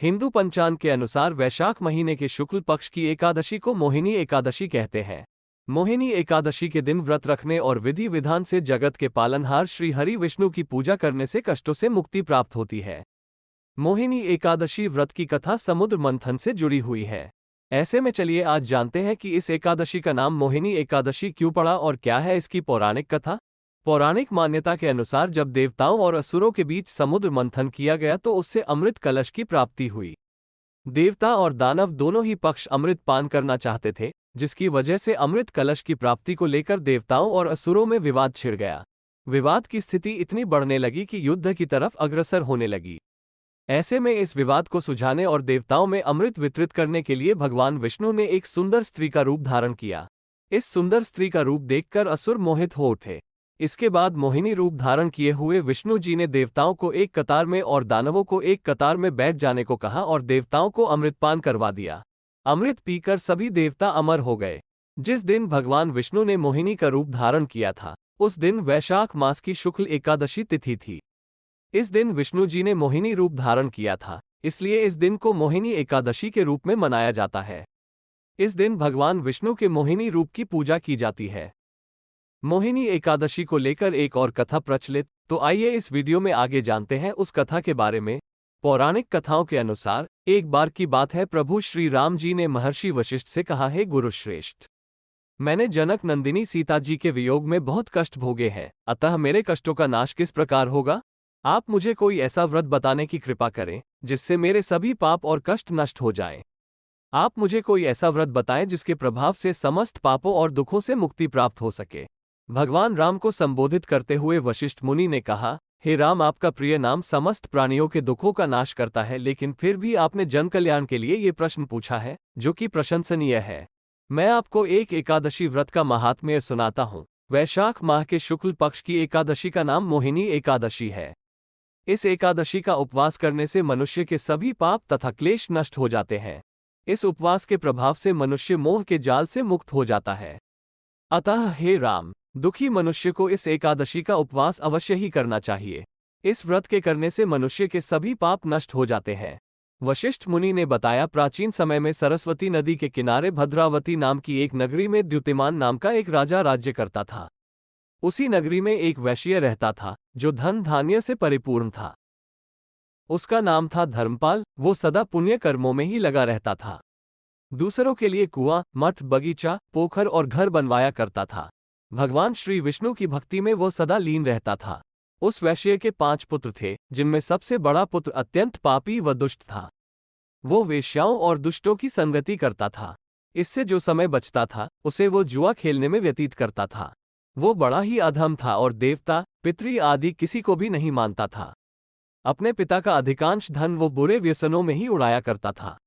हिंदू पंचांग के अनुसार वैशाख महीने के शुक्ल पक्ष की एकादशी को मोहिनी एकादशी कहते हैं। मोहिनी एकादशी के दिन व्रत रखने और विधि विधान से जगत के पालनहार श्री हरि विष्णु की पूजा करने से कष्टों से मुक्ति प्राप्त होती है। मोहिनी एकादशी व्रत की कथा समुद्र मंथन से जुड़ी हुई है। ऐसे में चलिए आज जानते हैं कि इस एकादशी का नाम मोहिनी एकादशी क्यों पड़ा और क्या है इसकी पौराणिक कथा। पौराणिक मान्यता के अनुसार जब देवताओं और असुरों के बीच समुद्र मंथन किया गया तो उससे अमृत कलश की प्राप्ति हुई। देवता और दानव दोनों ही पक्ष अमृत पान करना चाहते थे, जिसकी वजह से अमृत कलश की प्राप्ति को लेकर देवताओं और असुरों में विवाद छिड़ गया। विवाद की स्थिति इतनी बढ़ने लगी कि युद्ध की तरफ अग्रसर होने लगी। ऐसे में इस विवाद को सुलझाने और देवताओं में अमृत वितरित करने के लिए भगवान विष्णु ने एक सुंदर स्त्री का रूप धारण किया। इस सुंदर स्त्री का रूप देखकर असुर मोहित हो उठे। इसके बाद मोहिनी रूप धारण किए हुए विष्णु जी ने देवताओं को एक कतार में और दानवों को एक कतार में बैठ जाने को कहा और देवताओं को अमृतपान करवा दिया। अमृत पीकर सभी देवता अमर हो गए। जिस दिन भगवान विष्णु ने मोहिनी का रूप धारण किया था, उस दिन वैशाख मास की शुक्ल एकादशी तिथि थी। इस दिन विष्णु जी ने मोहिनी रूप धारण किया था, इसलिए इस दिन को मोहिनी एकादशी के रूप में मनाया जाता है। इस दिन भगवान विष्णु के मोहिनी रूप की पूजा की जाती है। मोहिनी एकादशी को लेकर एक और कथा प्रचलित, तो आइए इस वीडियो में आगे जानते हैं उस कथा के बारे में। पौराणिक कथाओं के अनुसार एक बार की बात है, प्रभु श्री राम जी ने महर्षि वशिष्ठ से कहा, हे गुरुश्रेष्ठ, मैंने जनक नंदिनी सीता जी के वियोग में बहुत कष्ट भोगे हैं, अतः मेरे कष्टों का नाश किस प्रकार होगा? आप मुझे कोई ऐसा व्रत बताने की कृपा करें जिससे मेरे सभी पाप और कष्ट नष्ट हो जाएं। आप मुझे कोई ऐसा व्रत बताएं जिसके प्रभाव से समस्त पापों और दुखों से मुक्ति प्राप्त हो सके। भगवान राम को संबोधित करते हुए वशिष्ठ मुनि ने कहा, हे राम, आपका प्रिय नाम समस्त प्राणियों के दुखों का नाश करता है, लेकिन फिर भी आपने जन कल्याण के लिए ये प्रश्न पूछा है, जो कि प्रशंसनीय है। मैं आपको एक एकादशी व्रत का महात्म्य सुनाता हूँ। वैशाख माह के शुक्ल पक्ष की एकादशी का नाम मोहिनी एकादशी है। इस एकादशी का उपवास करने से मनुष्य के सभी पाप तथा क्लेश नष्ट हो जाते हैं। इस उपवास के प्रभाव से मनुष्य मोह के जाल से मुक्त हो जाता है। अतः हे राम, दुखी मनुष्य को इस एकादशी का उपवास अवश्य ही करना चाहिए। इस व्रत के करने से मनुष्य के सभी पाप नष्ट हो जाते हैं। वशिष्ठ मुनि ने बताया, प्राचीन समय में सरस्वती नदी के किनारे भद्रावती नाम की एक नगरी में द्युतिमान नाम का एक राजा राज्य करता था। उसी नगरी में एक वैश्य रहता था, जो धन धान्य से परिपूर्ण था। उसका नाम था धर्मपाल। वो सदा पुण्य कर्मों में ही लगा रहता था। दूसरों के लिए कुआं, मठ, बगीचा, पोखर और घर बनवाया करता था। भगवान श्री विष्णु की भक्ति में वो सदा लीन रहता था। उस वैश्य के 5 पुत्र थे, जिनमें सबसे बड़ा पुत्र अत्यंत पापी व दुष्ट था। वो वेश्याओं और दुष्टों की संगति करता था। इससे जो समय बचता था, उसे वो जुआ खेलने में व्यतीत करता था। वो बड़ा ही अधम था और देवता, पितृ आदि किसी को भी नहीं मानता था। अपने पिता का अधिकांश धन वो बुरे व्यसनों में ही उड़ाया करता था।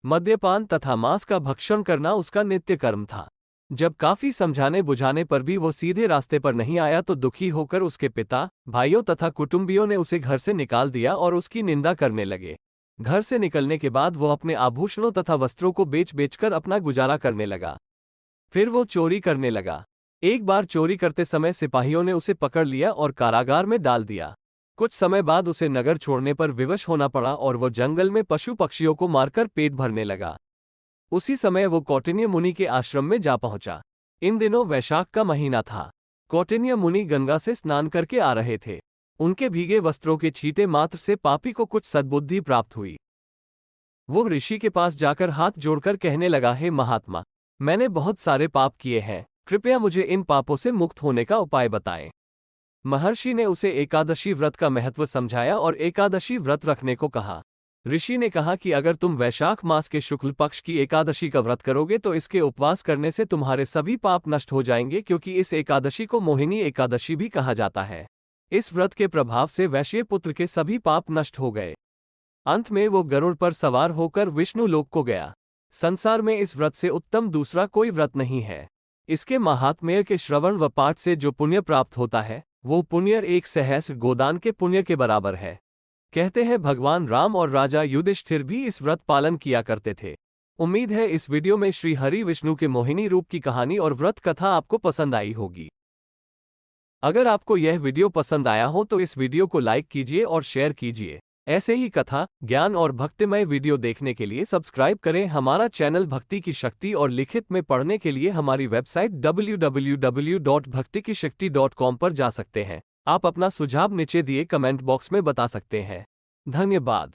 मद्यपान तथा मांस का भक्षण करना उसका नित्य कर्म था। जब काफी समझाने बुझाने पर भी वो सीधे रास्ते पर नहीं आया तो दुखी होकर उसके पिता, भाइयों तथा कुटुंबियों ने उसे घर से निकाल दिया और उसकी निंदा करने लगे। घर से निकलने के बाद वो अपने आभूषणों तथा वस्त्रों को बेच बेचकर अपना गुजारा करने लगा। फिर वो चोरी करने लगा। एक बार चोरी करते समय सिपाहियों ने उसे पकड़ लिया और कारागार में डाल दिया। कुछ समय बाद उसे नगर छोड़ने पर विवश होना पड़ा और वो जंगल में पशु पक्षियों को मारकर पेट भरने लगा। उसी समय वो कौटिन्य मुनि के आश्रम में जा पहुंचा। इन दिनों वैशाख का महीना था। कौटिन्य मुनि गंगा से स्नान करके आ रहे थे। उनके भीगे वस्त्रों के छींटे मात्र से पापी को कुछ सद्बुद्धि प्राप्त हुई। वो ऋषि के पास जाकर हाथ जोड़कर कहने लगा, हे महात्मा, मैंने बहुत सारे पाप किए हैं, कृपया मुझे इन पापों से मुक्त होने का उपाय बताएं। महर्षि ने उसे एकादशी व्रत का महत्व समझाया और एकादशी व्रत रखने को कहा। ऋषि ने कहा कि अगर तुम वैशाख मास के शुक्ल पक्ष की एकादशी का व्रत करोगे तो इसके उपवास करने से तुम्हारे सभी पाप नष्ट हो जाएंगे, क्योंकि इस एकादशी को मोहिनी एकादशी भी कहा जाता है। इस व्रत के प्रभाव से वैश्य पुत्र के सभी पाप नष्ट हो गए। अंत में वो गरुड़ पर सवार होकर विष्णु लोक को गया। संसार में इस व्रत से उत्तम दूसरा कोई व्रत नहीं है। इसके महात्म्य के श्रवण व पाठ से जो पुण्य प्राप्त होता है, वो पुण्य 1 सहस्र गोदान के पुण्य के बराबर है। कहते हैं भगवान राम और राजा युधिष्ठिर भी इस व्रत पालन किया करते थे। उम्मीद है इस वीडियो में श्री हरि विष्णु के मोहिनी रूप की कहानी और व्रत कथा आपको पसंद आई होगी। अगर आपको यह वीडियो पसंद आया हो तो इस वीडियो को लाइक कीजिए और शेयर कीजिए। ऐसे ही कथा, ज्ञान और भक्तिमय वीडियो देखने के लिए सब्सक्राइब करें हमारा चैनल भक्ति की शक्ति और लिखित में पढ़ने के लिए हमारी वेबसाइट www.bhaktikishakti.com पर जा सकते हैं। आप अपना सुझाव नीचे दिए कमेंट बॉक्स में बता सकते हैं। धन्यवाद।